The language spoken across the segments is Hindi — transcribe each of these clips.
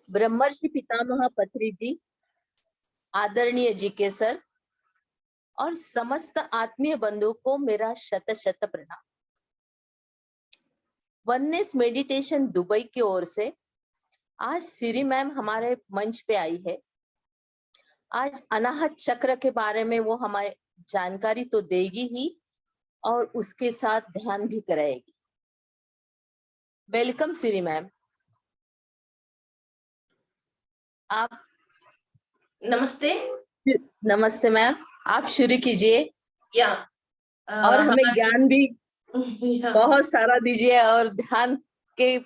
ब्रह्मर्षि पितामह पत्री जी, आदरणीय जी के सर और समस्त आत्मीय बंधु को मेरा शत शत प्रणाम। वननेस मेडिटेशन दुबई की ओर से आज सिरी मैम हमारे मंच पे आई है। आज अनाहत चक्र के बारे में वो हमें जानकारी तो देगी ही और उसके साथ ध्यान भी कराएगी। वेलकम सिरी मैम। आप नमस्ते। नमस्ते मैम, आप शुरू कीजिए या और हमें ज्ञान भी बहुत सारा दीजिए और ध्यान के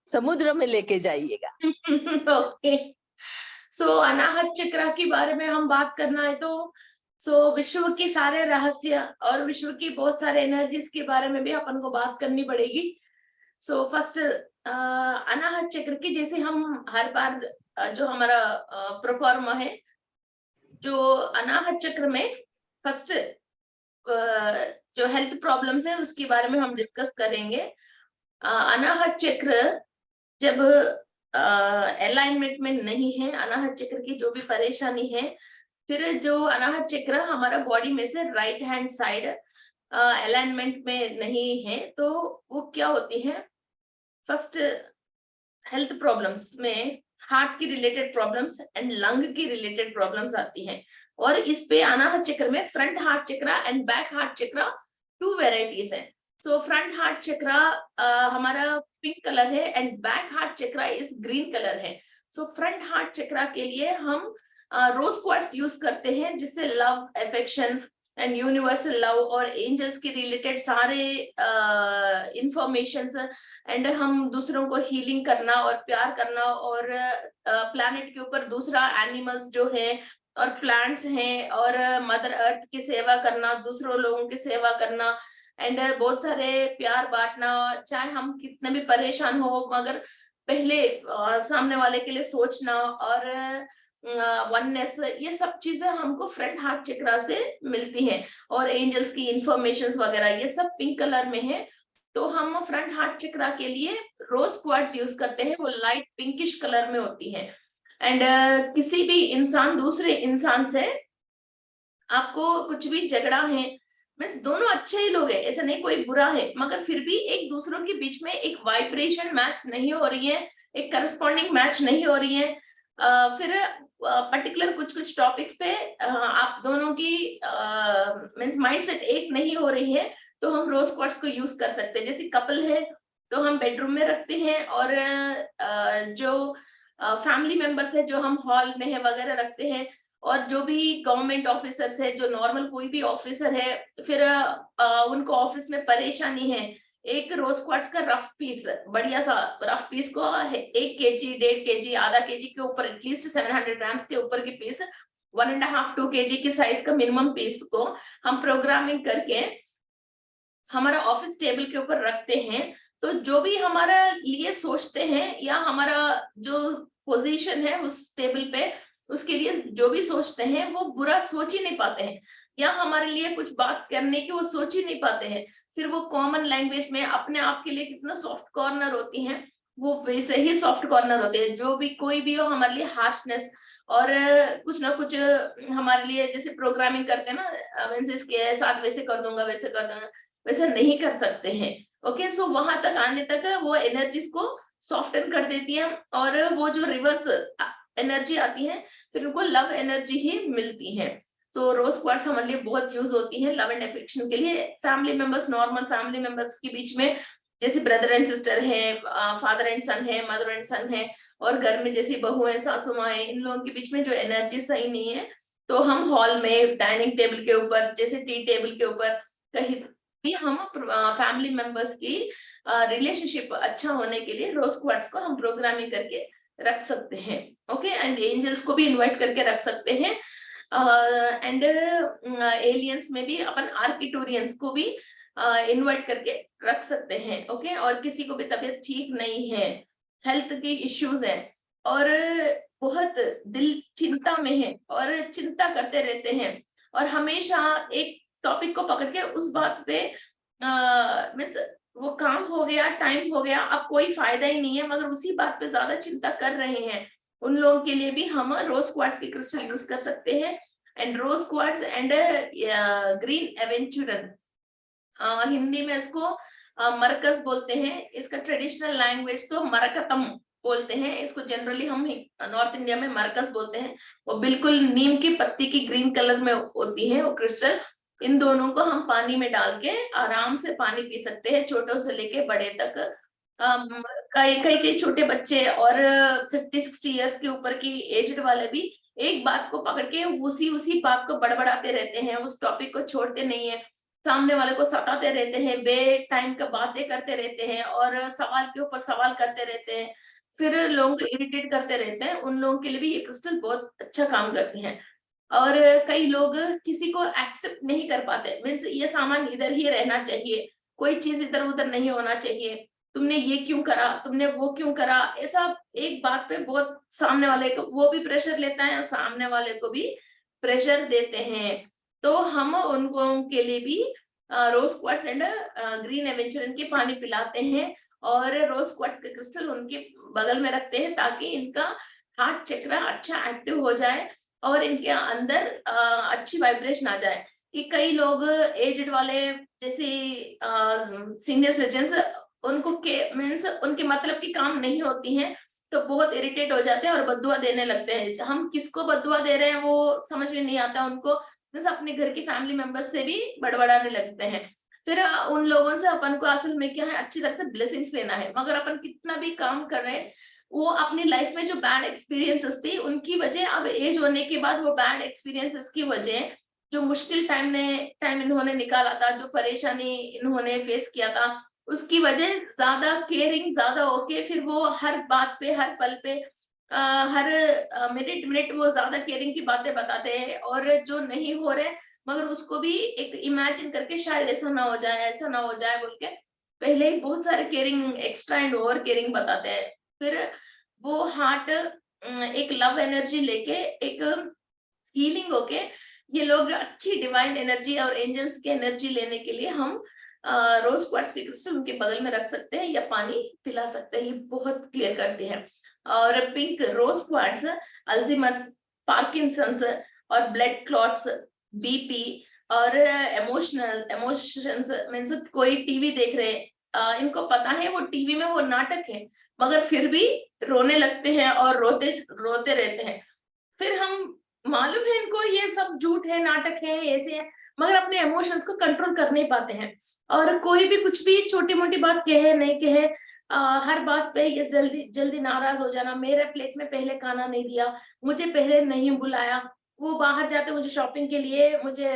समुद्र में लेके जाइएगा। ओके, सो अनाहत चक्र के बारे में हम बात करना है तो विश्व के सारे रहस्य और विश्व की बहुत सारे एनर्जीज के बारे में भी अपन को बात करनी पड़ेगी। सो फर्स्ट अनाहत चक्र की, जैसे हम हर बार जो हमारा प्रोफॉर्मा है, जो अनाहत चक्र में फर्स्ट जो हेल्थ प्रॉब्लम्स है उसके बारे में हम डिस्कस करेंगे। अनाहत चक्र जब अलाइनमेंट में नहीं है, अनाहत चक्र की जो भी परेशानी है, फिर जो अनाहत चक्र हमारा बॉडी में से राइट हैंड साइड अलाइनमेंट में नहीं है, तो वो क्या होती है, फर्स्ट हेल्थ प्रॉब्लम्स में हार्ट की रिलेटेड प्रॉब्लम्स एंड लंग की रिलेटेड प्रॉब्लम्स आती हैं। और इस पे अनाहत चक्र में फ्रंट हार्ट चक्र एंड बैक हार्ट चक्र टू वेराइटीज है। सो फ्रंट हार्ट चक्र हमारा पिंक कलर है एंड बैक हार्ट चक्र इस ग्रीन कलर है। सो फ्रंट हार्ट चक्र के लिए हम रोज क्वार्ट्ज यूज करते हैं, जिससे love, affection and universal love और एंजल्स के रिलेटेड सारे इंफॉर्मेशंस एंड हम दूसरों को हीलिंग करना और प्यार करना और प्लैनेट के ऊपर दूसरा एनिमल्स जो है और प्लांट्स हैं और मदर अर्थ की सेवा करना, दूसरों लोगों की सेवा करना एंड बहुत सारे प्यार बांटना, चाहे हम कितने भी परेशान हो मगर पहले सामने वाले के लिए सोचना और वननेस, ये सब चीजें हमको फ्रंट हार्ट चक्र से मिलती हैं। और एंजल्स की इंफॉर्मेशंस वगैरह ये सब पिंक कलर में है। तो हम फ्रंट हार्ट चक्र के लिए रोज क्वार्ट्ज यूज करते हैं, वो लाइट पिंकिश कलर में होती है। एंड किसी भी इंसान दूसरे इंसान से आपको कुछ भी झगड़ा है, मीन्स दोनों अच्छे ही लोग हैं, ऐसा नहीं कोई बुरा है, मगर फिर भी एक दूसरों के बीच में एक वाइब्रेशन मैच नहीं हो रही है, एक करस्पॉन्डिंग मैच नहीं हो रही है, फिर पर्टिकुलर कुछ कुछ टॉपिक्स पे आप दोनों की मीन्स माइंडसेट एक नहीं हो रही है, तो हम रोज क्वार्ट्ज को यूज कर सकते हैं। जैसे कपल है तो हम बेडरूम में रखते हैं और जो फैमिली मेंबर्स है जो हम हॉल में है वगैरह रखते हैं। और जो भी गवर्नमेंट ऑफिसर्स है, जो नॉर्मल कोई भी ऑफिसर है, फिर उनको ऑफिस में परेशानी है, एक रोज क्वार्ट्ज का रफ पीस, बढ़िया सा रफ पीस को 1 kg, 1.5 kg, आधा केजी के ऊपर एटलीस्ट 700 ग्राम्स के ऊपर की पीस, 1.5 2 kg की साइज का मिनिमम पीस को हम प्रोग्रामिंग करके हमारा ऑफिस टेबल के ऊपर रखते हैं। तो जो भी हमारा लिए सोचते हैं या हमारा जो पोजीशन है उस टेबल पे, उसके लिए जो भी सोचते हैं वो बुरा सोच ही नहीं पाते हैं, या हमारे लिए कुछ बात करने की वो सोच ही नहीं पाते हैं। फिर वो कॉमन लैंग्वेज में अपने आप के लिए कितना सॉफ्ट कॉर्नर होती हैं, वो वैसे ही सॉफ्ट कॉर्नर होते हैं। जो भी कोई भी हो हमारे लिए हार्शनेस और कुछ ना कुछ हमारे लिए, जैसे प्रोग्रामिंग करते हैं ना, मीन्स इसके साथ वैसे कर दूंगा वैसे कर दूंगा, वैसे नहीं कर सकते हैं। ओके, सो वहां तक आने तक वो एनर्जीज को सॉफ्टन कर देती है और वो जो रिवर्स एनर्जी आती है फिर उनको लव एनर्जी ही मिलती है। सो रोज क्वार्ट्स हमारे लिए बहुत यूज होती है लव एंड अफेक्शन के लिए। Family members, normal family members के बीच में, जैसे ब्रदर एंड सिस्टर है, फादर एंड सन है, मदर एंड सन है, और घर में जैसे बहू है, सासू माँ है, इन लोगों के बीच में जो एनर्जी सही नहीं है, तो हम हॉल में, डाइनिंग टेबल के ऊपर, जैसे टी टेबल के ऊपर, कहीं भी हम फैमिली मेंबर्स की रिलेशनशिप अच्छा होने के लिए रोज क्वार्ट्ज को हम प्रोग्रामिंग करके रख सकते हैं। ओके, एंड एंजल्स को भी इनवाइट करके रख सकते हैं एंड एलियंस में भी अपन आर्किटोरियंस को भी इनवाइट करके रख सकते हैं। ओके, और किसी को भी तबीयत ठीक नहीं है, हेल्थ के इश्यूज है और बहुत दिल चिंता में है और चिंता करते रहते हैं और हमेशा एक टॉपिक को पकड़ के उस बात पे मीन्स वो काम हो गया, टाइम हो गया, अब कोई फायदा ही नहीं है, मगर उसी बात पे ज्यादा चिंता कर रहे हैं, उन लोगों के लिए भी हम रोज क्वार्ट्स के क्रिस्टल यूज कर सकते हैं। And rose quartz and green aventurine, Hindi में इसको मरकस बोलते हैं, इसका ट्रेडिशनल लैंग्वेज तो मरकतम बोलते हैं, इसको जनरली हम नॉर्थ इंडिया में मरकस बोलते हैं। वो बिल्कुल नीम की पत्ती की ग्रीन कलर में होती है वो क्रिस्टल। इन दोनों को हम पानी में डाल के आराम से पानी पी सकते हैं, छोटों से लेके बड़े तक। कई कई कई छोटे बच्चे और 50-60 इयर्स के ऊपर की एजड वाले भी एक बात को पकड़ के उसी उसी बात को बड़बड़ाते रहते हैं, उस टॉपिक को छोड़ते नहीं है, सामने वाले को सताते रहते हैं, बे टाइम का बातें करते रहते हैं और सवाल के ऊपर सवाल करते रहते हैं, फिर लोग इरिटेट करते रहते हैं। उन लोगों के लिए भी ये क्रिस्टल बहुत अच्छा काम करती हैं। और कई लोग किसी को एक्सेप्ट नहीं कर पाते, मीन्स ये सामान इधर ही रहना चाहिए, कोई चीज इधर उधर नहीं होना चाहिए, तुमने ये क्यों करा, तुमने वो क्यों करा, ऐसा एक बात पे बहुत सामने वाले को वो भी प्रेशर लेता है और सामने वाले को भी प्रेशर देते हैं। तो हम उनको के लिए भी रोज क्वार्ट्स एंड ग्रीन एवेंचुरन के पानी पिलाते हैं और रोज क्वार्ट्स के क्रिस्टल उनके बगल में रखते हैं, ताकि इनका हार्ट चक्र अच्छा एक्टिव हो जाए और इनके अंदर अच्छी वाइब्रेशन आ जाए। कि कई लोग एजड वाले जैसे सीनियर सिटीजन्स, उनको के मीन्स उनके मतलब की काम नहीं होती हैं, तो बहुत इरिटेट हो जाते हैं और बद्दुआ देने लगते हैं। हम किसको बद्दुआ दे रहे हैं वो समझ में नहीं आता उनको, मीन्स अपने घर की फैमिली मेंबर्स से भी बड़बड़ाने लगते हैं। फिर उन लोगों से अपन को असल में क्या है, अच्छी तरह से ब्लेसिंग्स लेना है, मगर अपन कितना भी काम कर रहे हैं, वो अपनी लाइफ में जो बैड एक्सपीरियंसेस थी उनकी वजह, अब एज होने के बाद वो बैड एक्सपीरियंसेस की वजह, जो मुश्किल टाइम इन्होंने निकाला था, जो परेशानी इन्होंने फेस किया था, उसकी वजह ज्यादा केयरिंग ज्यादा होके फिर वो हर बात पे हर पल पे हर मिनट मिनट वो ज्यादा केयरिंग की बातें बताते हैं, और जो नहीं हो रहे मगर उसको भी एक इमेजिन करके शायद ऐसा ना हो जाए, ऐसा ना हो जाए बोल के पहले ही बहुत सारे caring extra and over caring बताते हैं। फिर वो हार्ट एक लव एनर्जी लेके एक हीलिंग होके, ये लोग अच्छी डिवाइन एनर्जी और एंजल्स की एनर्जी लेने के लिए हम रोज क्वार्ट्स के क्रिस्टल उनके बगल में रख सकते हैं या पानी पिला सकते हैं, ये बहुत क्लियर करते हैं। और pink rose quartz Alzheimer's, Parkinson's और ब्लड क्लॉट्स, बीपी और इमोशंस, मीन्स कोई टीवी देख रहे हैं, इनको पता है वो टीवी में वो नाटक है, मगर फिर भी रोने लगते हैं और रोते रोते रहते हैं। फिर हम मालूम है इनको ये सब झूठ है, नाटक है, ऐसे है, मगर अपने इमोशंस को कंट्रोल कर नहीं पाते हैं, और कोई भी कुछ भी छोटी मोटी बात कहे नहीं कहे, हर बात पे ये जल्दी जल्दी नाराज हो जाना, मेरे प्लेट में पहले खाना नहीं दिया, मुझे पहले नहीं बुलाया, वो बाहर जाते मुझे शॉपिंग के लिए मुझे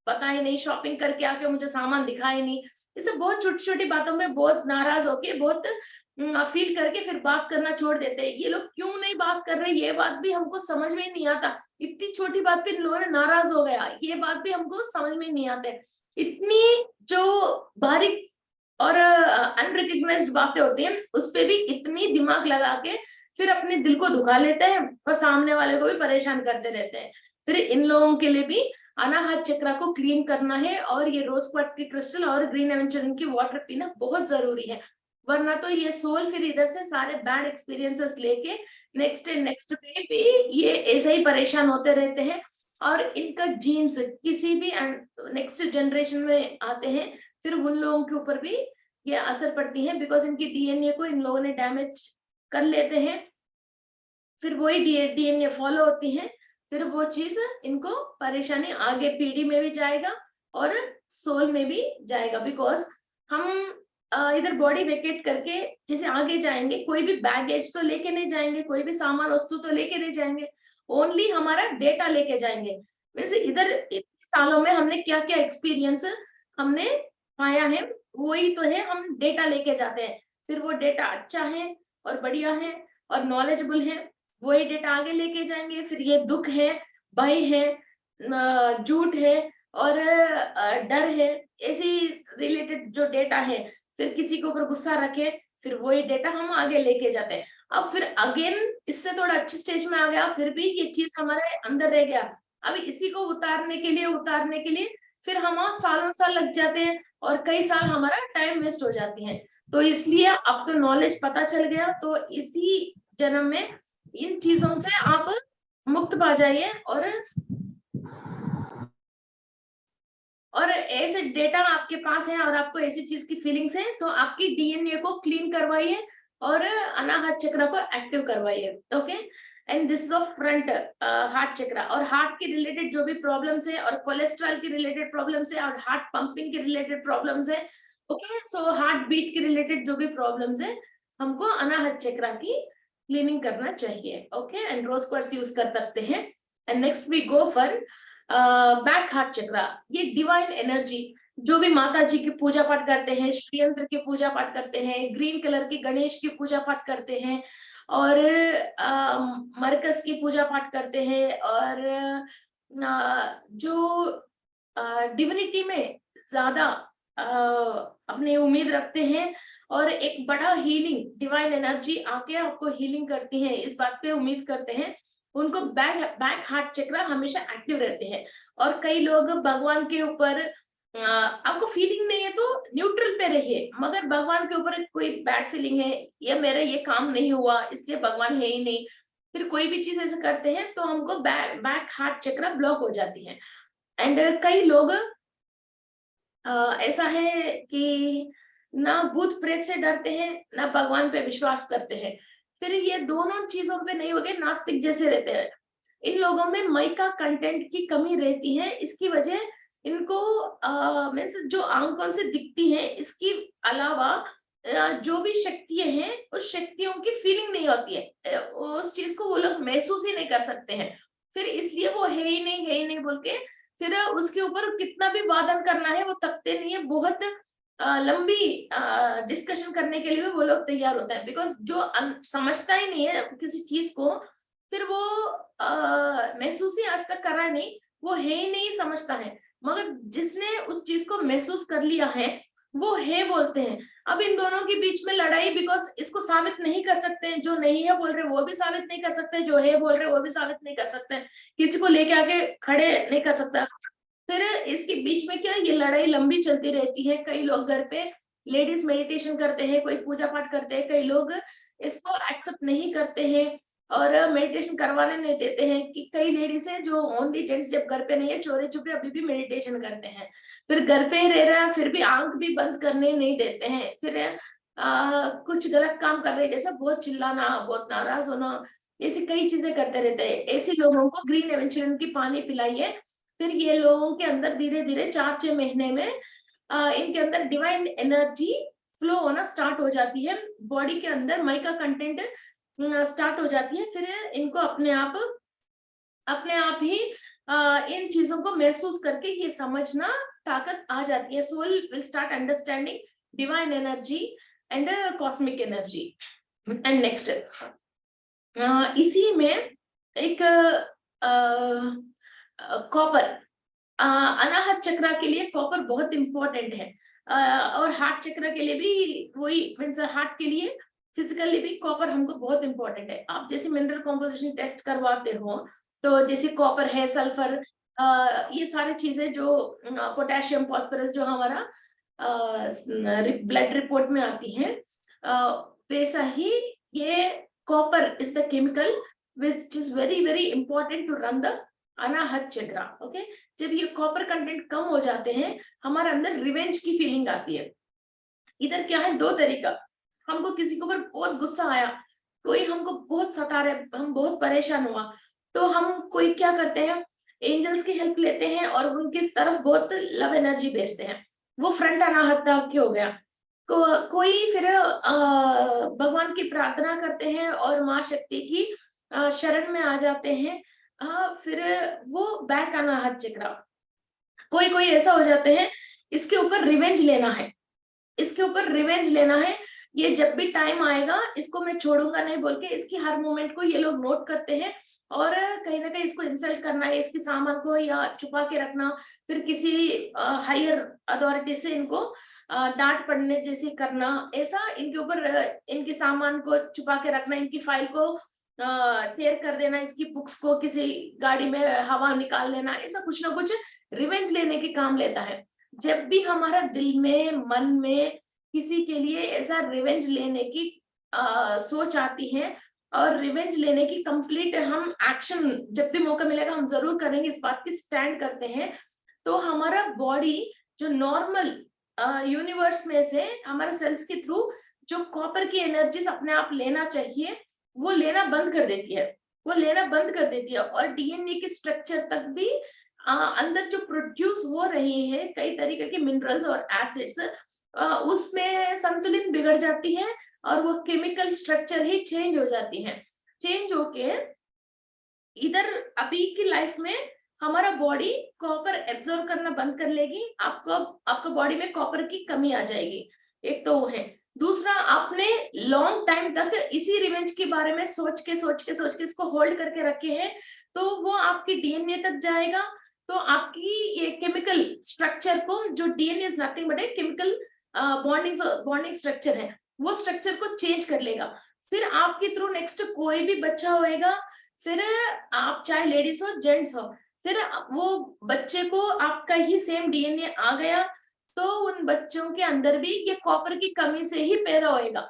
पता ही नहीं, शॉपिंग करके आके मुझे सामान दिखा ही नहीं, ये सब बहुत छोटी छोटी बातों में बहुत नाराज होके बहुत फील करके फिर बात करना छोड़ देते हैं। ये लोग क्यों नहीं बात कर रहे, ये बात भी हमको समझ में नहीं आता, इतनी छोटी बात पे इन लोगों ने नाराज हो गया, ये बात भी हमको समझ में नहीं आते। इतनी जो बारीक और अनरिकग्नाइज्ड बातें होती हैं उस पे भी इतनी दिमाग लगा के फिर अपने दिल को दुखा लेते हैं और सामने वाले को भी परेशान करते रहते हैं। फिर इन लोगों के लिए भी अनाहत चक्र को क्लीन करना है, और ये रोज क्वार्ट्ज की क्रिस्टल और ग्रीन एवेंचुरिन की वाटर पीना बहुत जरूरी है, वरना तो ये सोल फिर इधर से सारे बैड एक्सपीरियंसेस लेके नेक्स्ट पे भी ये ऐसे ही परेशान होते रहते हैं, और इनका जीन्स किसी भी नेक्स्ट जनरेशन में आते हैं, फिर उन लोगों के ऊपर भी ये असर पड़ती है, बिकॉज इनकी डीएनए को इन लोगों ने डैमेज कर लेते हैं, फिर वही डीएनए फॉलो होती है, फिर वो चीज इनको परेशानी आगे पीढ़ी में भी जाएगा और सोल में भी जाएगा, बिकॉज हम इधर बॉडी वेकेट करके जैसे आगे जाएंगे, कोई भी बैगेज तो लेके नहीं जाएंगे, कोई भी सामान वस्तु तो लेके नहीं जाएंगे, ओनली हमारा डेटा लेके जाएंगे। मीन्स इधर इतने सालों में हमने क्या क्या एक्सपीरियंस हमने पाया है, वही तो है, हम डेटा लेके जाते हैं, फिर वो डेटा अच्छा है और बढ़िया है और नॉलेजेबल है, वही डेटा आगे लेके जाएंगे। फिर ये दुख है, भय है, झूठ है और डर है, ऐसी रिलेटेड जो डेटा है, फिर किसी के ऊपर गुस्सा रखे, फिर वही डेटा हम आगे लेके जाते हैं। अब फिर अगेन इससे थोड़ा अच्छी स्टेज में आ गया, फिर भी ये चीज हमारे अंदर रह गया, अभी इसी को उतारने के लिए फिर हम सालों साल लग जाते हैं और कई साल हमारा टाइम वेस्ट हो जाती है। तो इसलिए अब तो नॉलेज पता चल गया, तो इसी जन्म में इन चीजों से आप मुक्त पा जाइए और ऐसे डेटा आपके पास है और आपको ऐसी चीज की फीलिंग्स है तो आपकी डीएनए को क्लीन करवाइए और अनाहत चक्र को एक्टिव करवाइए। Okay, and this is of front heart चक्र। और हार्ट के रिलेटेड जो भी प्रॉब्लम्स है और कोलेस्ट्रॉल के रिलेटेड प्रॉब्लम्स है और हार्ट पंपिंग के रिलेटेड प्रॉब्लम्स है, ओके, सो हार्ट बीट के रिलेटेड जो भी प्रॉब्लम्स है हमको अनाहत चक्र की क्लीनिंग करना चाहिए। Okay, and rose quartz use कर सकते हैं। And next we go for back heart chakra. ये डिवाइन एनर्जी, जो भी माता जी की पूजा पाठ करते हैं, श्री यंत्र की पूजा पाठ करते हैं, ग्रीन कलर की गणेश की पूजा पाठ करते हैं और मरकस की पूजा पाठ करते हैं और जो डिविनिटी में ज्यादा अपनी उम्मीद रखते हैं और एक बड़ा हीलिंग डिवाइन एनर्जी आके आपको हीलिंग करती है, इस बात पे उम्मीद करते हैं, उनको बैक हार्ट चक्र हमेशा एक्टिव रहते हैं। और कई लोग भगवान के ऊपर आपको फीलिंग नहीं है तो न्यूट्रल पे रहिए, मगर भगवान के ऊपर कोई बैड फीलिंग है या मेरा ये काम नहीं हुआ इसलिए भगवान है ही नहीं, फिर कोई भी चीज ऐसे करते हैं तो हमको बैक हार्ट चक्र ब्लॉक हो जाती है। एंड कई लोग ऐसा है कि ना भूत प्रेत से डरते हैं ना भगवान पे विश्वास करते हैं, फिर ये दोनों चीजों पे नहीं हो गए, नास्तिक जैसे रहते हैं। इन लोगों में माइका कंटेंट की कमी रहती है, इसकी वजह इनको मीन्स जो आंखों से दिखती है इसकी अलावा जो भी शक्तियां हैं उस शक्तियों की फीलिंग नहीं होती है, उस चीज को वो लोग महसूस ही नहीं कर सकते हैं, फिर इसलिए वो है ही नहीं बोल के फिर उसके ऊपर कितना भी वादन करना है वो तकते नहीं है। बहुत लंबी डिस्कशन करने के लिए भी वो लोग तैयार होता है, बिकॉज जो समझता ही नहीं है किसी चीज को फिर वो महसूस ही आज तक करा नहीं, वो है ही नहीं समझता है। मगर जिसने उस चीज को महसूस कर लिया है वो है बोलते हैं। अब इन दोनों के बीच में लड़ाई, बिकॉज इसको साबित नहीं कर सकते हैं, जो नहीं है बोल रहे वो भी साबित नहीं कर सकते, जो है बोल रहे वो भी साबित नहीं कर सकते, किसी को लेके आके खड़े नहीं कर सकता। फिर इसके बीच में क्या ये लड़ाई लंबी चलती रहती है। कई लोग घर पे लेडीज मेडिटेशन करते हैं, कोई पूजा पाठ करते हैं, कई लोग इसको एक्सेप्ट नहीं करते हैं और मेडिटेशन करवाने नहीं देते हैं। कि कई लेडीज है जो ओनली जेंट्स जब घर पे नहीं है चोरी छुपे अभी भी मेडिटेशन करते हैं, फिर घर पे ही रह रहा है फिर भी आंख भी बंद करने नहीं देते हैं, फिर कुछ गलत काम कर रहे जैसा बहुत चिल्लाना, बहुत नाराज होना, ऐसी कई चीजें करते रहते हैं। ऐसे लोगों को ग्रीन एवेंचुरिन की पानी पिलाइए, फिर ये लोगों के अंदर धीरे धीरे 4-6 महीने में इनके अंदर डिवाइन एनर्जी फ्लो होना स्टार्ट हो जाती है, बॉडी के अंदर माइका कंटेंट स्टार्ट हो जाती है, फिर इनको अपने आप ही इन चीजों को महसूस करके ये समझना ताकत आ जाती है। Soul will start understanding divine energy and cosmic energy. And next इसी में एक कॉपर, अनाहत चक्र के लिए कॉपर बहुत इंपॉर्टेंट है और हार्ट चक्र के लिए भी वही, मीन्स हार्ट के लिए फिजिकली भी कॉपर हमको बहुत इंपॉर्टेंट है। आप जैसे मिनरल कॉम्पोजिशन टेस्ट करवाते हो तो जैसे कॉपर है, सल्फर, ये सारी चीजें जो पोटेशियम, फॉस्फोरस जो हमारा ब्लड रिपोर्ट में आती है, वैसा ही ये copper is the chemical which is very very important to run the Anahata chakra. Okay, जब ये कॉपर कंटेंट कम हो जाते हैं हमारे अंदर रिवेंज की फीलिंग आती है। इधर क्या है, दो तरीका, हमको किसी के ऊपर बहुत गुस्सा आया, कोई हमको बहुत सता रहे, हम बहुत परेशान हुआ, तो हम कोई क्या करते हैं, एंजल्स की हेल्प लेते हैं और उनकी तरफ बहुत लव एनर्जी भेजते हैं, वो फ्रंट अनाहत के हो गया। कोई फिर भगवान की प्रार्थना करते हैं और माँ शक्ति की शरण में आ जाते हैं, फिर वो बैक अनाहत चक्र। कोई कोई ऐसा हो जाते हैं इसके ऊपर रिवेंज लेना है, इसके ऊपर रिवेंज लेना है, ये जब भी टाइम आएगा इसको मैं छोड़ूंगा नहीं बोल के इसकी हर मूवमेंट को ये लोग नोट करते हैं और कहीं ना कहीं इसको इंसल्ट करना है, इसके सामान को या छुपा के रखना, फिर किसी हायर अथॉरिटी से इनको डांट पड़ने जैसे करना, ऐसा इनके ऊपर इनके सामान को छुपा के रखना, इनकी फाइल को टेयर कर देना इसकी बुक्स को, किसी गाड़ी में हवा निकाल लेना, ऐसा कुछ ना कुछ रिवेंज लेने के काम लेता है। जब भी हमारा दिल में, मन में किसी के लिए ऐसा रिवेंज लेने की सोच आती है और रिवेंज लेने की कंप्लीट हम एक्शन जब भी मौका मिलेगा हम जरूर करेंगे, इस बात की स्टैंड करते हैं, तो हमारा बॉडी जो नॉर्मल यूनिवर्स में से हमारे सेल्स के थ्रू जो कॉपर की एनर्जीज अपने आप लेना चाहिए वो लेना बंद कर देती है, वो लेना बंद कर देती है। और डीएनए के स्ट्रक्चर तक भी अंदर जो प्रोड्यूस हो रहे हैं कई तरीके के मिनरल्स और एसिड्स, उसमें संतुलन बिगड़ जाती है और वो केमिकल स्ट्रक्चर ही चेंज हो जाती है। चेंज होके इधर अभी की लाइफ में हमारा बॉडी कॉपर एब्जॉर्ब करना बंद कर लेगी, आपको बॉडी में कॉपर की कमी आ जाएगी। एक तो वो है। दूसरा, आपने लॉन्ग टाइम तक इसी रिवेंज के बारे में सोच के इसको होल्ड करके रखे हैं, तो वो आपकी डीएनए तक जाएगा। तो आपकी ये केमिकल स्ट्रक्चर को, जो DNA is nothing but a chemical bonding structure है, वो स्ट्रक्चर को चेंज कर लेगा। फिर आपके थ्रू नेक्स्ट कोई भी बच्चा होएगा, फिर आप चाहे लेडीज हो जेंट्स हो, फिर वो बच्चे को आपका ही सेम डीएनए आ गया, तो उन बच्चों के अंदर भी ये कॉपर की कमी से ही पैदा होएगा।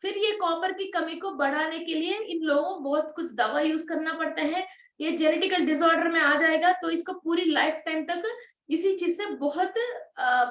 फिर ये कॉपर की कमी को बढ़ाने के लिए इन लोगों को बहुत कुछ दवा यूज करना पड़ता है, ये जेनेटिकल डिसऑर्डर में आ जाएगा, तो इसको पूरी लाइफ टाइम तक इसी चीज से बहुत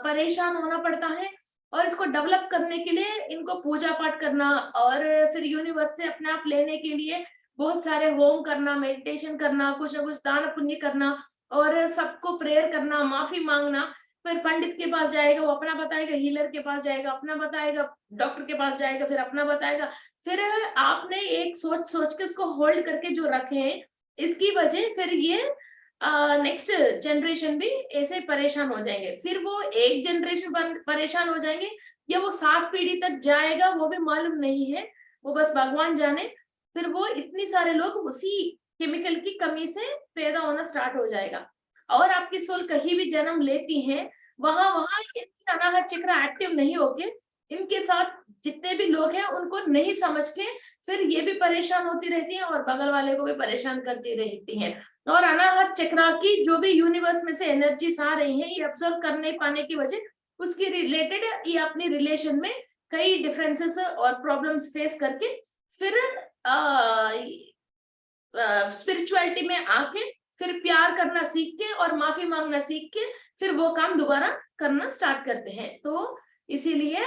परेशान होना पड़ता है। और इसको डेवलप करने के लिए इनको पूजा पाठ करना और फिर यूनिवर्स से अपने आप लेने के लिए बहुत सारे होम करना, मेडिटेशन करना, कुछ ना कुछ दान पुण्य करना और सबको प्रेयर करना, माफी मांगना। फिर पंडित के पास जाएगा, वो अपना बताएगा, हीलर के पास जाएगा अपना बताएगा, डॉक्टर के पास जाएगा फिर अपना बताएगा। फिर आपने एक सोच सोच के उसको होल्ड करके जो रखे हैं, इसकी वजह फिर ये नेक्स्ट जनरेशन भी ऐसे परेशान हो जाएंगे। फिर वो एक जनरेशन परेशान हो जाएंगे या वो 7 पीढ़ी तक जाएगा वो भी मालूम नहीं है, वो बस भगवान जाने। फिर वो इतनी सारे लोग उसी केमिकल की कमी से पैदा होना स्टार्ट हो जाएगा। और आपकी सोल कहीं भी जन्म लेती है, वहां वहां इनकी अनाहत चक्र एक्टिव नहीं होके इनके साथ जितने भी लोग हैं उनको नहीं समझ के फिर ये भी परेशान होती रहती है और बगल वाले को भी परेशान करती रहती है। और अनाहत चक्र की जो भी यूनिवर्स में से एनर्जीज आ रही है, ये ऑब्जर्व कर नहीं पाने की वजह उसकी रिलेटेड ये अपनी रिलेशन में कई डिफरेंसेस और प्रॉब्लम्स फेस करके फिर स्पिरिचुअलिटी में आके फिर प्यार करना सीख के और माफी मांगना सीख के फिर वो काम दोबारा करना स्टार्ट करते हैं। तो इसीलिए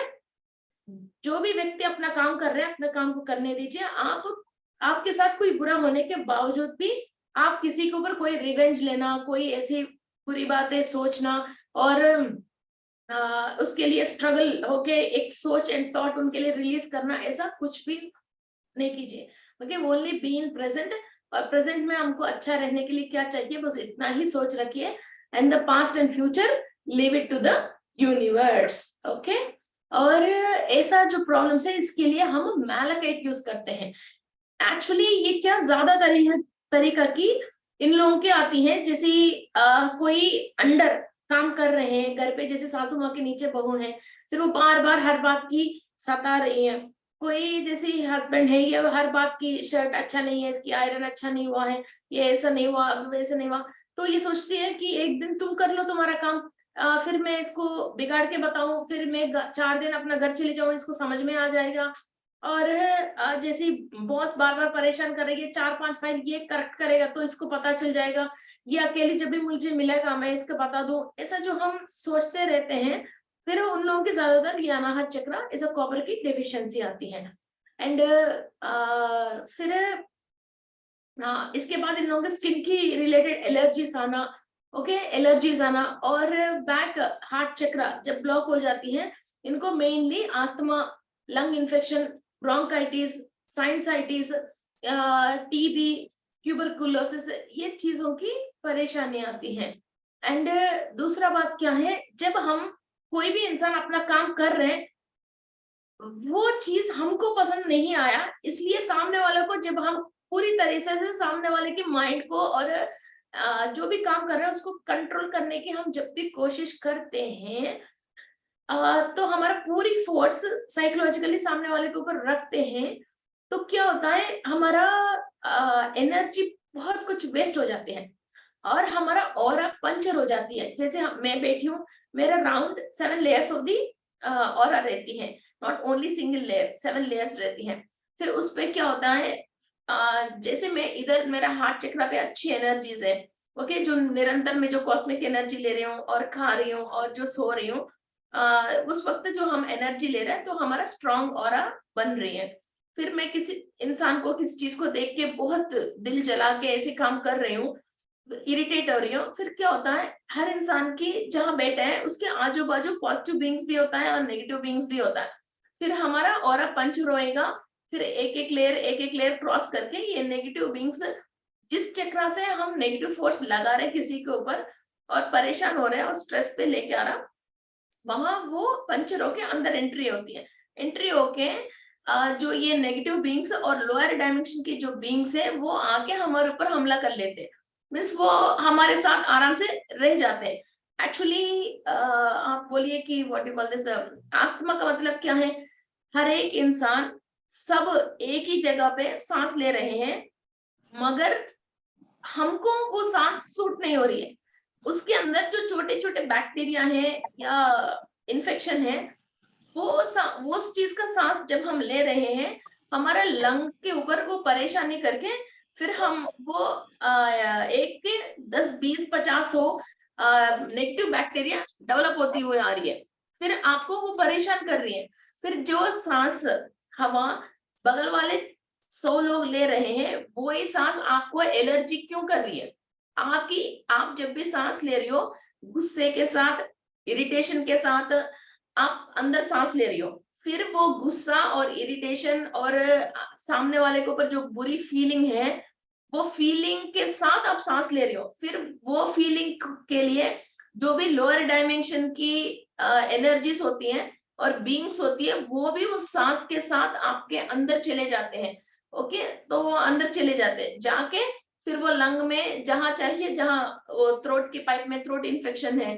जो भी व्यक्ति अपना काम कर रहे हैं अपने काम को करने दीजिए। आपके साथ कोई बुरा होने के बावजूद भी आप किसी के ऊपर कोई रिवेंज लेना, कोई ऐसी बुरी बातें सोचना और उसके लिए स्ट्रगल होके एक सोच एंड थॉट उनके लिए रिलीज करना, ऐसा कुछ भी नहीं कीजिए। Okay, only be in present, और प्रेजेंट में हमको अच्छा रहने के लिए क्या चाहिए बस इतना ही सोच रखिए। And the past and future leave it to the universe. Okay, और ऐसा जो प्रॉब्लम्स है इसके लिए हम मैलाकाइट यूज करते हैं। एक्चुअली ये क्या ज्यादा तरीका की इन लोगों के आती है, जैसे कोई अंडर काम कर रहे हैं घर पे, जैसे सासू माँ के नीचे बहू है, फिर वो बार बार हर बात की सता रही है। कोई जैसे हस्बैंड है, ये हर बात की शर्ट अच्छा नहीं है, इसकी आयरन अच्छा नहीं हुआ है, ये ऐसा नहीं हुआ, वैसा नहीं हुआ, तो ये सोचती है कि एक दिन तुम कर लो तुम्हारा काम, फिर मैं इसको बिगाड़ के बताऊं, फिर मैं 4 दिन अपना घर चले जाऊं, इसको समझ में आ जाएगा। और जैसे बॉस बार बार परेशान करेगी, 4-5 फाइल ये करेक्ट करेगा तो इसको पता चल जाएगा, ये अकेली जब भी मुझे मिलेगा मैं इसको बता दूं, ऐसा जो हम सोचते रहते हैं, फिर उन लोगों के ज्यादातर ये अनाहत चक्र ऐसा कॉपर की डेफिशिएंसी आती है। एंड फिर इसके बाद इन लोगों के स्किन की रिलेटेड एलर्जीज आना। ओके, एलर्जीज आना और बैक हार्ट चक्र जब ब्लॉक हो जाती है, इनको mainly asthma, lung infection, bronchitis, sinusitis, TB, tuberculosis, ये चीजों की परेशानी आती है। एंड दूसरा बात क्या है, जब हम कोई भी इंसान अपना काम कर रहे हैं, वो चीज हमको पसंद नहीं आया, इसलिए सामने वाले को जब हम पूरी तरह से सामने वाले के माइंड को और जो भी काम कर रहे हैं उसको कंट्रोल करने की हम जब भी कोशिश करते हैं, तो हमारा पूरी फोर्स साइकोलॉजिकली सामने वाले के ऊपर रखते हैं, तो क्या होता है, हमारा एनर्जी बहुत कुछ वेस्ट हो जाते हैं और हमारा ऑरा पंचर हो जाती है। जैसे मैं बैठी हूँ, मेरा round 7 layers of the aura रहती है, not only single layer, 7 layers रहती हैं। फिर उस पे क्या होता है, जैसे मैं इधर मेरा हार्ट चक्र पे अच्छी एनर्जीज है, ओके, जो निरंतर में जो कॉस्मिक एनर्जी ले रही हूँ और खा रही हूँ और जो सो रही हूँ, उस वक्त जो हम एनर्जी ले रहे हैं तो हमारा स्ट्रॉन्ग ऑरा बन रही है। फिर मैं किसी इंसान को, किसी चीज को देख के बहुत दिल जला के ऐसे काम कर रही हूँ, इरिटेट हो रही हूँ, फिर क्या होता है, हर इंसान की जहाँ बैठा है उसके आजू बाजू पॉजिटिव बीइंग्स भी होता है और नेगेटिव बीइंग्स भी होता है। फिर हमारा ऑरा पंच रहेगा, फिर एक एक लेयर क्रॉस करके ये नेगेटिव बीइंग्स, जिस चक्रा से हम नेगेटिव फोर्स लगा रहे हैं किसी के ऊपर और परेशान हो रहे हैं और स्ट्रेस पे लेके आ रहा, वहां वो पंचर होके अंदर एंट्री होती है। एंट्री होके जो ये नेगेटिव बीइंग्स और लोअर डायमेंशन की जो बीइंग्स है वो आके हमारे ऊपर हमला कर लेते हैं, मीन्स वो हमारे साथ आराम से रह जाते हैं। एक्चुअली आप बोलिए कि what you call this, asthma का मतलब क्या है, हर एक इंसान सब एक ही जगह पे सांस ले रहे हैं मगर हमको वो सांस सूट नहीं हो रही है, उसके अंदर जो छोटे छोटे बैक्टीरिया है या इन्फेक्शन है, वो उस चीज का सांस जब हम ले रहे हैं हमारा लंग के ऊपर वो परेशानी करके फिर हम वो एक के 10 20 50 हो नेगेटिव बैक्टीरिया डेवलप होती हुई आ रही है, फिर आपको वो परेशान कर रही है। फिर जो सांस हवा बगल वाले 100 लोग ले रहे हैं वो ही सांस आपको एलर्जी क्यों कर रही है, आप जब भी सांस ले रही हो गुस्से के साथ, इरिटेशन के साथ आप अंदर सांस ले रही हो, फिर वो गुस्सा और इरिटेशन और सामने वाले के ऊपर जो बुरी फीलिंग है वो फीलिंग के साथ आप सांस ले रही हो, फिर वो फीलिंग के लिए जो भी लोअर डायमेंशन की एनर्जीज होती हैं और बीइंग्स होती है वो भी उस सांस के साथ आपके अंदर चले जाते हैं। ओके, तो वो अंदर चले जाते हैं जाके फिर वो लंग में जहां चाहिए, जहां वो थ्रोट की पाइप में थ्रोट इन्फेक्शन है,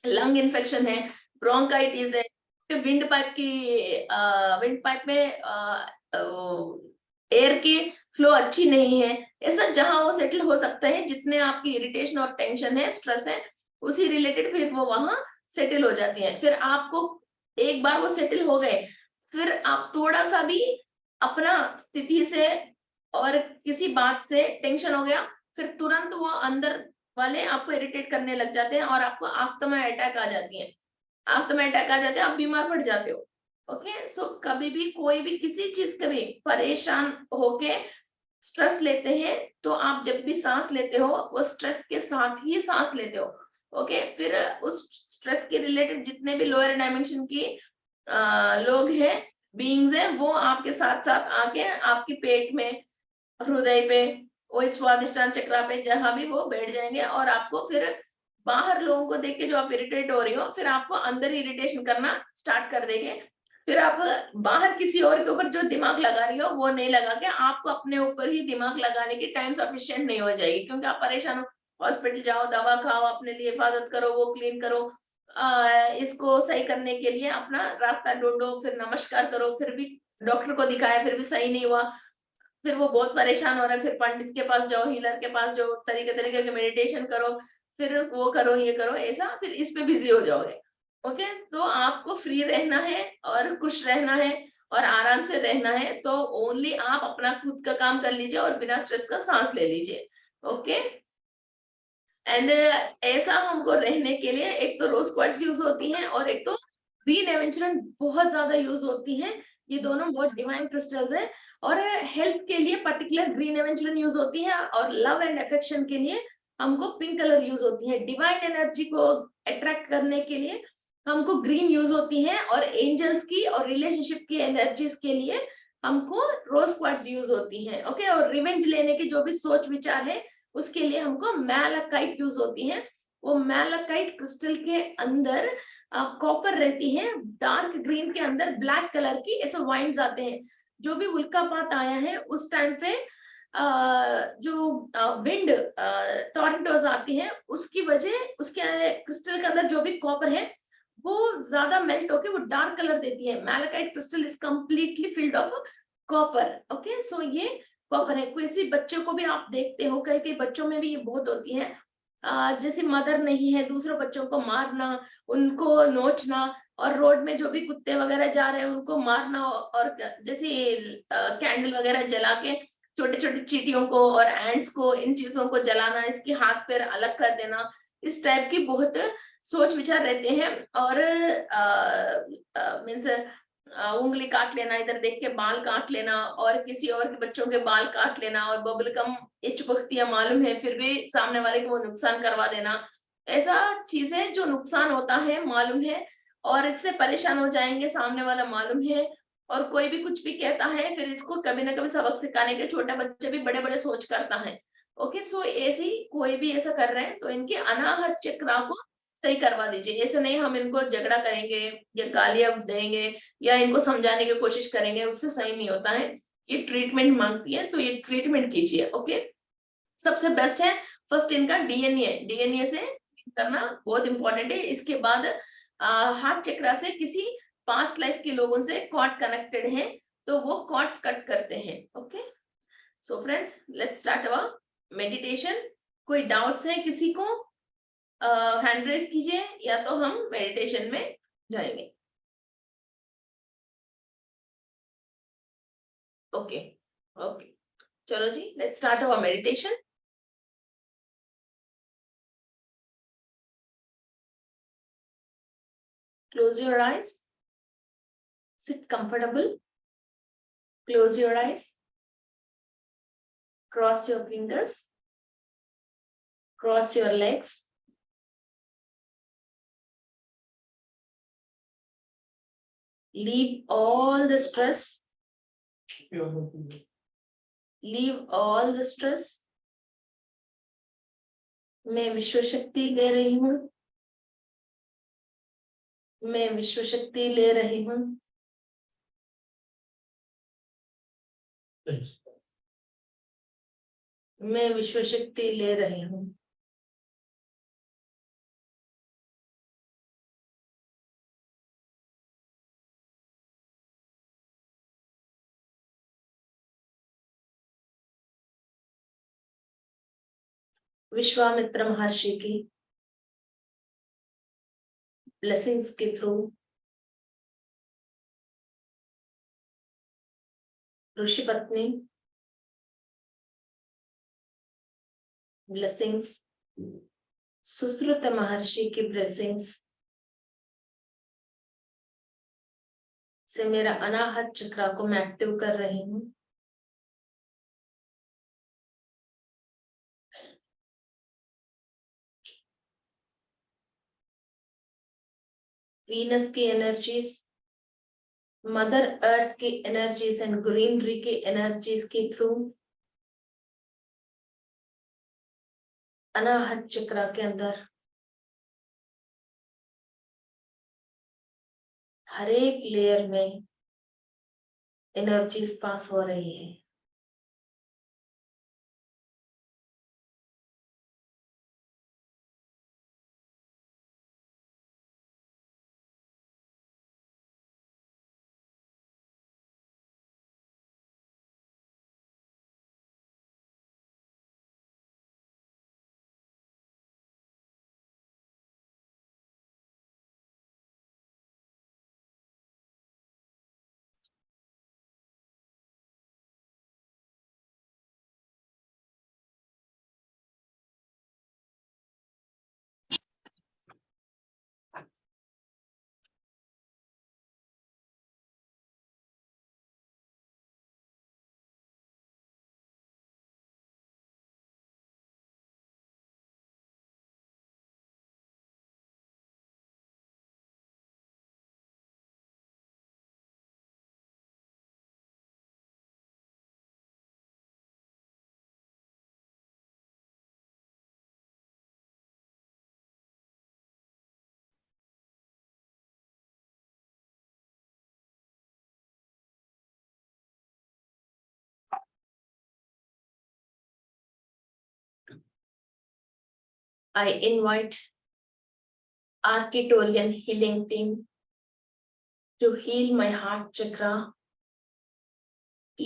लंग इन्फेक्शन है, ब्रोंकाइटिस है, विंड पाइप में एयर की फ्लो अच्छी नहीं है, ऐसा जहां वो सेटल हो सकता है, जितने आपकी इरिटेशन और टेंशन है, स्ट्रेस है, उसी रिलेटेड फिर वो वहां सेटल हो जाती है। फिर आपको एक बार वो सेटल हो गए, फिर आप थोड़ा सा भी अपना स्थिति से और किसी बात से टेंशन हो गया, फिर तुरंत वो अंदर वाले आपको इरिटेट करने लग जाते हैं और आपको अस्थमा अटैक आ जाती है, अस्थमा अटैक आ जाते हैं, आप बीमार पड़ जाते हो। ओके, सो कभी भी कोई भी किसी चीज का भी परेशान होके स्ट्रेस लेते हैं तो आप जब भी सांस लेते हो वो स्ट्रेस के साथ ही सांस लेते हो। ओके, फिर उस स्ट्रेस के रिलेटेड जितने भी लोअर डायमेंशन की लोग हैं, बीइंग्स हैं, वो आपके साथ साथ आके आपके पेट में, हृदय पे, वो स्वादिष्टान चक्र पे जहां भी वो बैठ जाएंगे और आपको फिर बाहर लोगों को देख के जो आप इरिटेट हो रही हो फिर आपको अंदर इरिटेशन करना स्टार्ट कर देंगे। फिर आप बाहर किसी और के ऊपर जो दिमाग लगा रही हो वो नहीं लगा के आपको अपने ऊपर ही दिमाग लगाने की टाइम सफिशिएंट नहीं हो जाएगी, क्योंकि आप परेशान हो। हॉस्पिटल जाओ, दवा खाओ, अपने लिए हिफाजत करो, वो क्लीन करो, इसको सही करने के लिए अपना रास्ता ढूंढो, फिर नमस्कार करो, फिर भी डॉक्टर को दिखाया फिर भी सही नहीं हुआ, फिर वो बहुत परेशान हो रहा है, फिर पंडित के पास जाओ, हीलर के पास जाओ, तरीके तरीके के मेडिटेशन करो, फिर वो करो ये करो, ऐसा फिर इस पे बिजी हो जाओगे। ओके, तो आपको फ्री रहना है और खुश रहना है और आराम से रहना है, तो ओनली आप अपना खुद का काम कर लीजिए और बिना स्ट्रेस का सांस ले लीजिए। ओके, एंड ऐसा हमको रहने के लिए एक तो रोज क्वार्ट्ज यूज होती हैं और एक तो ग्रीन एवेंचुरन बहुत ज्यादा यूज होती हैं, ये दोनों बहुत डिवाइन क्रिस्टल्स हैं। और हेल्थ के लिए पर्टिकुलर ग्रीन एवेंचुरन यूज होती है और लव एंड अफेक्शन के लिए हमको पिंक कलर यूज होती है। डिवाइन एनर्जी को अट्रैक्ट करने के लिए हमको ग्रीन यूज होती है और एंजल्स की और रिलेशनशिप की एनर्जीज के लिए हमको रोज क्वार्ट्ज यूज होती है। ओके, और रिवेंज लेने की जो भी सोच विचार है उसके लिए हमको मैलाकाइट यूज होती है। वो मैलाकाइट क्रिस्टल के अंदर कॉपर रहती है, डार्क ग्रीन के अंदर ब्लैक कलर की ऐसे वाइंड्स आते हैं। जो भी उल्कापात आया है उस टाइम पे जो विंड टॉर्नेडोज आती हैं उसकी वजह उसके क्रिस्टल के अंदर जो भी कॉपर है वो ज्यादा मेल्ट होके वो डार्क कलर देती है। Malachite crystal is completely filled of copper. Okay, so ये कॉपर है। किसी बच्चे को भी आप देखते हो, कई कई बच्चों में भी ये बहुत होती है, जैसे मदर नहीं है, दूसरों बच्चों को मारना, उनको नोचना, और रोड में जो भी कुत्ते वगैरह जा रहे हैं उनको मारना, और जैसे कैंडल वगैरह जला के छोटे छोटे चींटियों को और एंट्स को, इन चीजों को जलाना, इसके हाथ पैर अलग कर देना, इस टाइप की बहुत सोच विचार रहते हैं। और मीन्स उंगली काट लेना, इधर देख के बाल काट लेना, और किसी और के बच्चों के बाल काट लेना, और बबल गम ये चुपकतियां मालूम है फिर भी सामने वाले को वो नुकसान करवा देना, ऐसा चीजें जो नुकसान होता है मालूम है, और इससे परेशान हो जाएंगे सामने वाला मालूम है, और कोई भी कुछ भी कहता है फिर इसको कभी ना कभी सबक सिखाने के, छोटा बच्चा भी बड़े बड़े सोच करता है। ओके, सो ऐसे ही कोई भी ऐसा कर रहे हैं तो इनके अनाहत चक्रा को सही करवा दीजिए। ऐसे नहीं हम इनको झगड़ा करेंगे या गालियां देंगे या इनको समझाने की कोशिश करेंगे, उससे सही नहीं होता है। ये ट्रीटमेंट मांगती है तो ये ट्रीटमेंट कीजिए। ओके, सबसे बेस्ट है फर्स्ट इनका डीएनए से करना बहुत इंपॉर्टेंट है। इसके बाद हार्ट चक्रा से किसी पास्ट लाइफ के लोगों से कॉर्ड कनेक्टेड है तो वो कॉर्ड्स कट करते हैं। Okay, so friends let's start our meditation. कोई डाउट्स है किसी को, हैंड रेज कीजिए या तो हम मेडिटेशन में जाएंगे। ओके ओके, चलो जी, let's start our meditation. Close your eyes, sit comfortable, close your eyes, cross your fingers, cross your legs, leave all the stress, leave all the stress। मैं विश्व शक्ति ले रही हूँ, मैं विश्व शक्ति ले रही हूँ, मैं विश्व शक्ति ले रही हूँ। विश्वामित्र महर्षि की ब्लेसिंग्स के थ्रू, ऋषि पत्नी ब्लेसिंग्स, सुश्रुत महर्षि की ब्लेसिंग्स से मेरा अनाहत चक्रा को मैं एक्टिव कर रही हूँ। वीनस की एनर्जीज, मदर अर्थ की एनर्जीज एंड ग्रीनरी की एनर्जीज के थ्रू अनाहत चक्रा के अंदर हर एक लेयर में एनर्जीज पास हो रही है। I invite Architorian healing team to heal my heart chakra,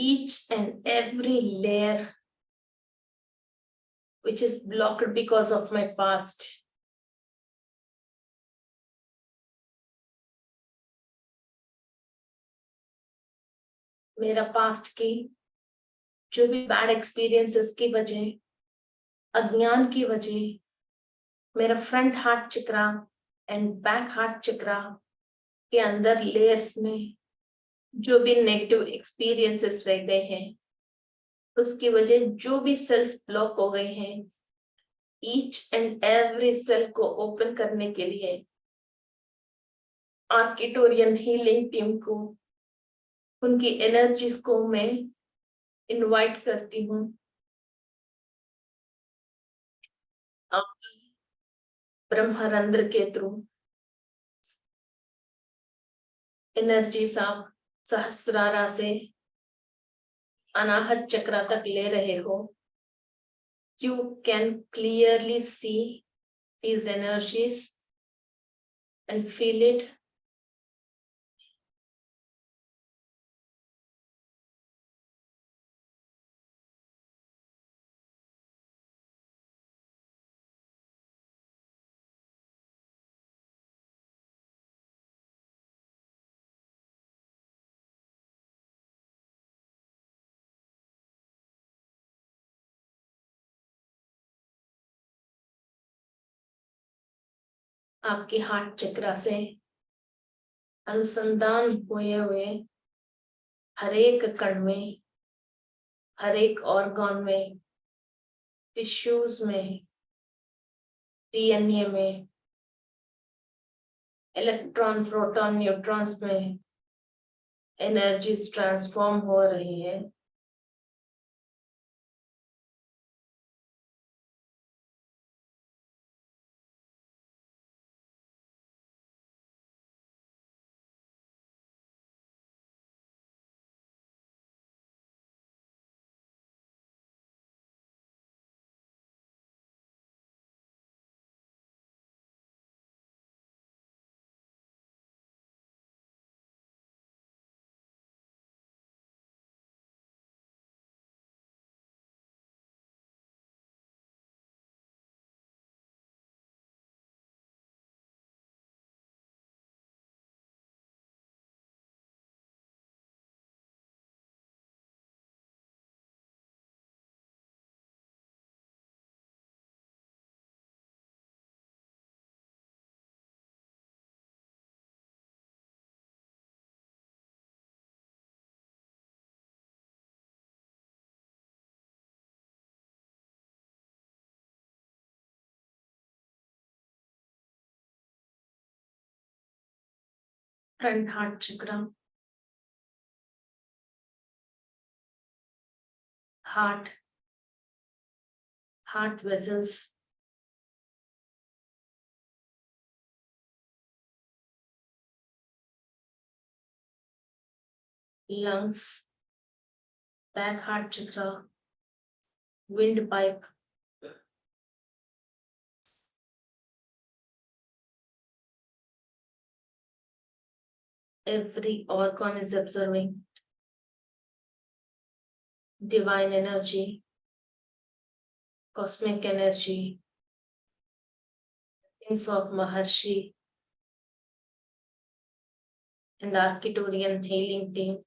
each and every layer which is blocked because of my past. मेरा पास्ट की जो भी बैड एक्सपीरियंसेस की वजह, अज्ञान की वजह, मेरा front heart chakra and back heart chakra के अंदर लेयर्स में जो भी नेगेटिव एक्सपीरियंसेस रह गए हैं, उसकी वजह जो भी सेल्स ब्लॉक हो गए हैं, ईच एंड एवरी सेल को ओपन करने के लिए आर्किटोरियन हीलिंग टीम को, उनकी एनर्जीज को मैं इनवाइट करती हूँ। आपकी ब्रह्मरंध्र के थ्रू एनर्जीज आप सहस्रारा से अनाहत चक्र तक ले रहे हो। You can clearly see these energies and feel it. आपके हार्ट चक्र से अनुसंधान हुए हर एक कण में, हर एक ऑर्गन में, टिश्यूज में, डीएनए में, इलेक्ट्रॉन, प्रोटॉन, न्यूट्रॉन्स में एनर्जीज ट्रांसफॉर्म हो रही है। फ्रंट हार्ट चक्र, heart vessels, lungs, back heart chakra, windpipe, every organ is observing divine energy, cosmic energy, things of Maharshi and Arcturian healing team.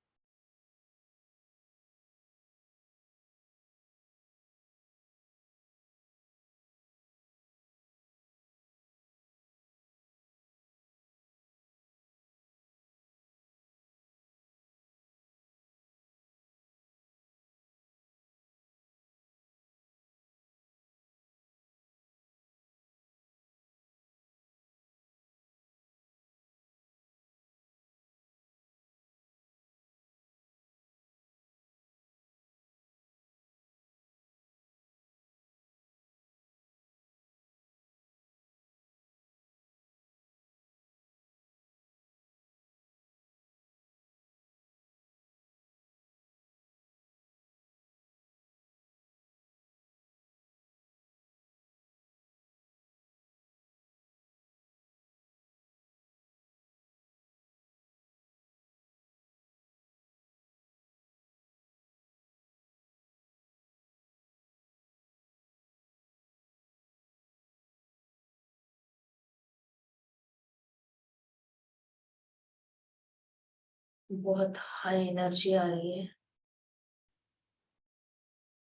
बहुत हाई एनर्जी आ रही है।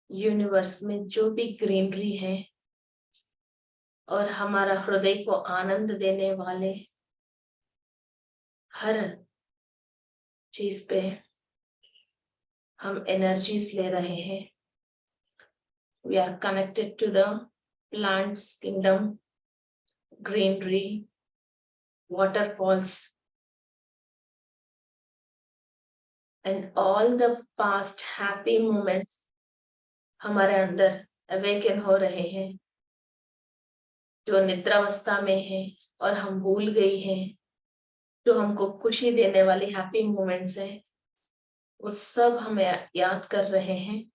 यूनिवर्स में जो भी ग्रीनरी है और हमारा हृदय को आनंद देने वाले हर चीज पे हम एनर्जीज ले रहे हैं। We are connected to the plants kingdom, greenery, waterfalls, and all the past happy moments हमारे अंदर अवेकन हो रहे हैं, जो निद्रावस्था में है और हम भूल गई हैं, जो हमको खुशी देने वाली हैप्पी मोमेंट्स हैं, वो सब हमें याद कर रहे हैं।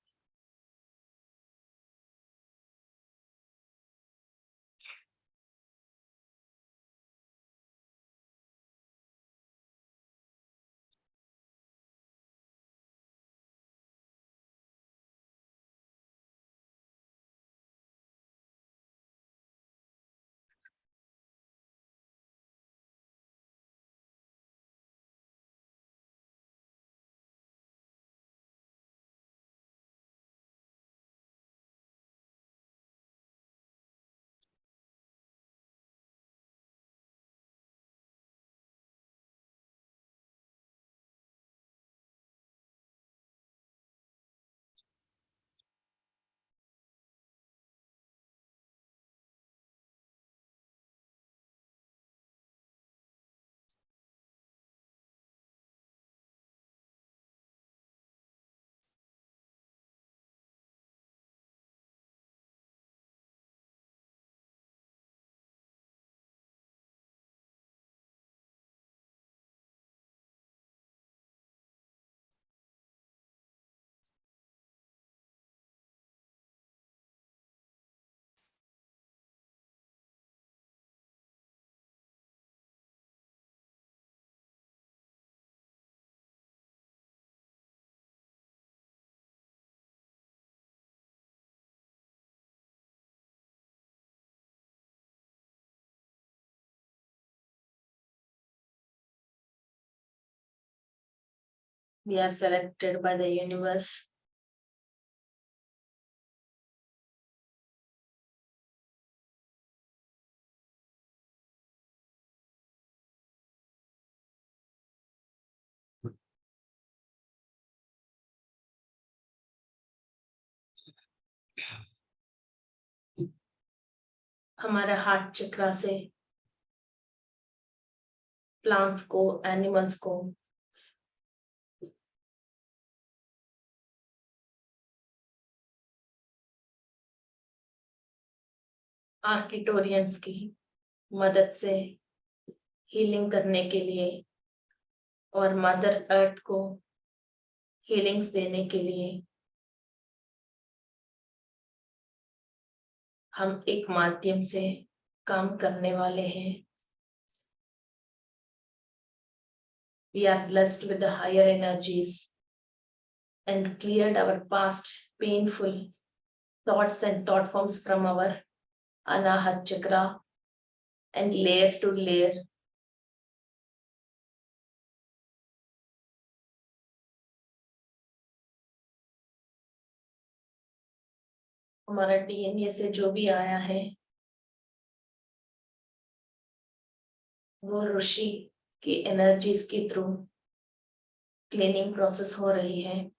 We are selected by the universe. हमारे हार्ट चक्रा से प्लांट्स को, एनिमल्स को आर्किटोरियंस की मदद से हीलिंग करने के लिए और मदर अर्थ को हीलिंग्स देने के लिए हम एक माध्यम से काम करने वाले हैं। We are blessed with the higher energies and cleared our past painful thoughts and thought forms from our Anahat chakra and layer to layer हमारा डीएनए से जो भी आया है वो ऋषि की एनर्जीज के थ्रू क्लीनिंग प्रोसेस हो रही है।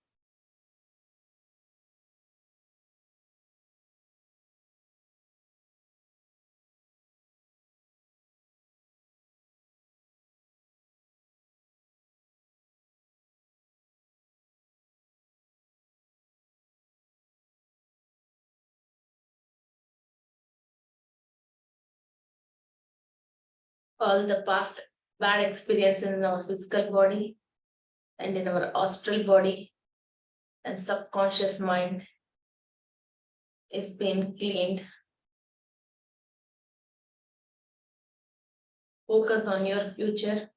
All the past bad experiences in our physical body and in our astral body and subconscious mind is being cleaned. Focus on your future.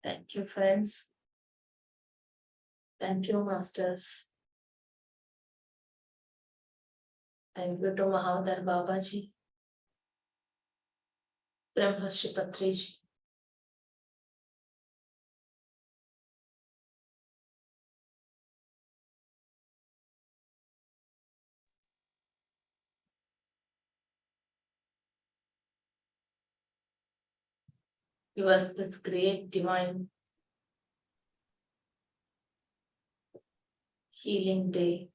Thank you, friends. Thank you, masters. Thank you to Mahavadar Baba ji, Brahmarshi Patri ji. Give us this great divine healing day.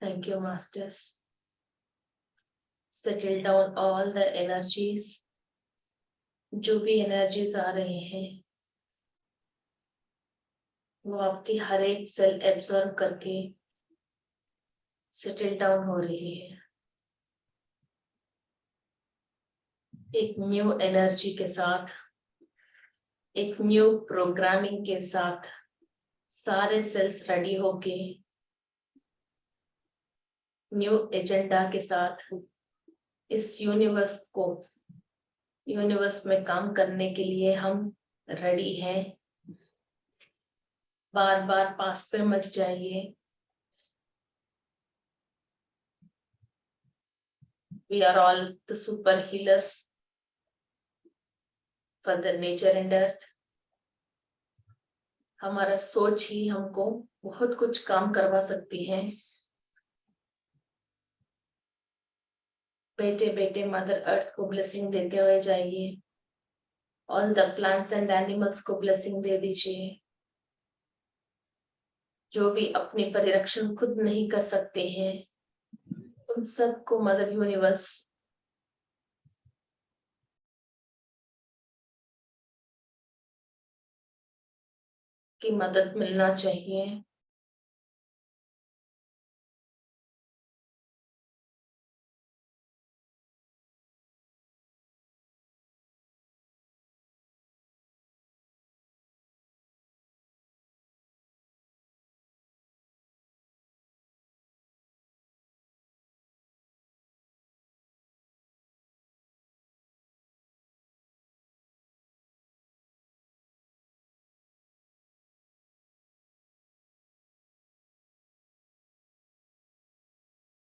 Thank you, masters. Settle down all the energies. जो भी एनर्जीज आ रहे हैं वो आपकी हर एक सेल एब्जॉर्ब करके सेटल डाउन हो रही है। एक न्यू एनर्जी के साथ, एक न्यू प्रोग्रामिंग के साथ सारे सेल्स रेडी होके न्यू एजेंडा के साथ इस यूनिवर्स में काम करने के लिए हम रेडी हैं। बार बार पास्ट पे मत जाइए। We are all the super healers for the nature and earth. हमारा सोच ही हमको बहुत कुछ काम करवा सकती है। बेटे बेटे मदर अर्थ को ब्लेसिंग देते हुए जाइए। All the plants and animals को ब्लेसिंग दे दीजिए। जो भी अपनी परिरक्षण खुद नहीं कर सकते हैं उन सबको मदर यूनिवर्स की मदद मिलना चाहिए।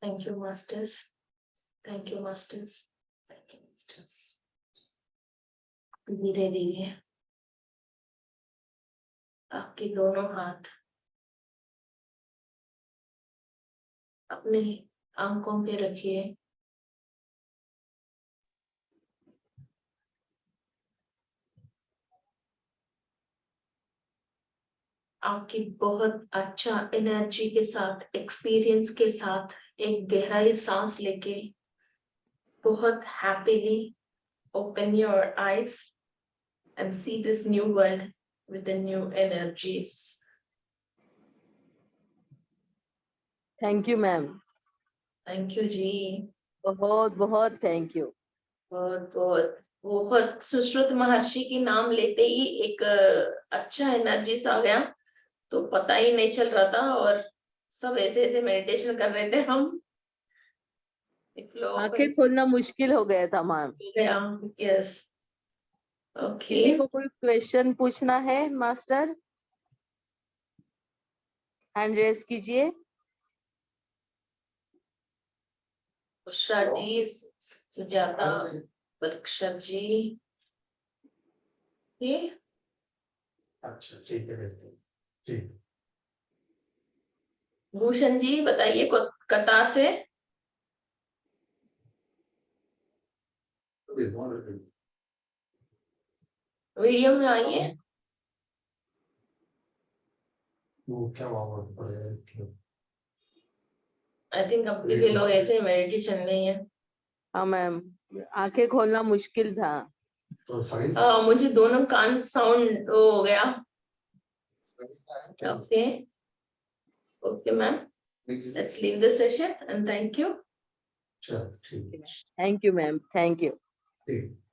Thank you, masters. Thank you, masters. Thank you, masters. धीरे धीरे आपके दोनों हाथ अपने आंखों पे रखिए। आपकी बहुत अच्छा एनर्जी के साथ, एक्सपीरियंस के साथ एक गहराई सांस लेके बहुत happily open your eyes and see this new world with the new energies. Thank you ma'am. Thank you जी। बहुत बहुत थैंक यू। बहुत बहुत बहुत सुश्रुत महर्षि की नाम लेते ही एक अच्छा एनर्जी सा आ गया, तो पता ही नहीं चल रहा था और सब ऐसे ऐसे मेडिटेशन कर रहे थे हम। आंखें खोलना मुश्किल हो गया था मैम। Yes okay. किसी को कोई क्वेश्चन पूछना है मास्टर? हैंड रेज कीजिए। उषा जी, सुजाता, परीक्षक जी, ये अच्छा ठीक है ठीक। भूषण जी बताइए कतार से। वीडियो में आइए। वो क्या वापस पड़ेगा? आई थिंक अभी भी लोग ऐसे मेडिटेशन नहीं है। हाँ मैम, आंखें खोलना मुश्किल था। तो सही मुझे दोनों कान साउंड हो गया। Okay okay ma'am, let's leave the session and thank you. चलो ठीक है। Thank you ma'am, thank you. ठीक।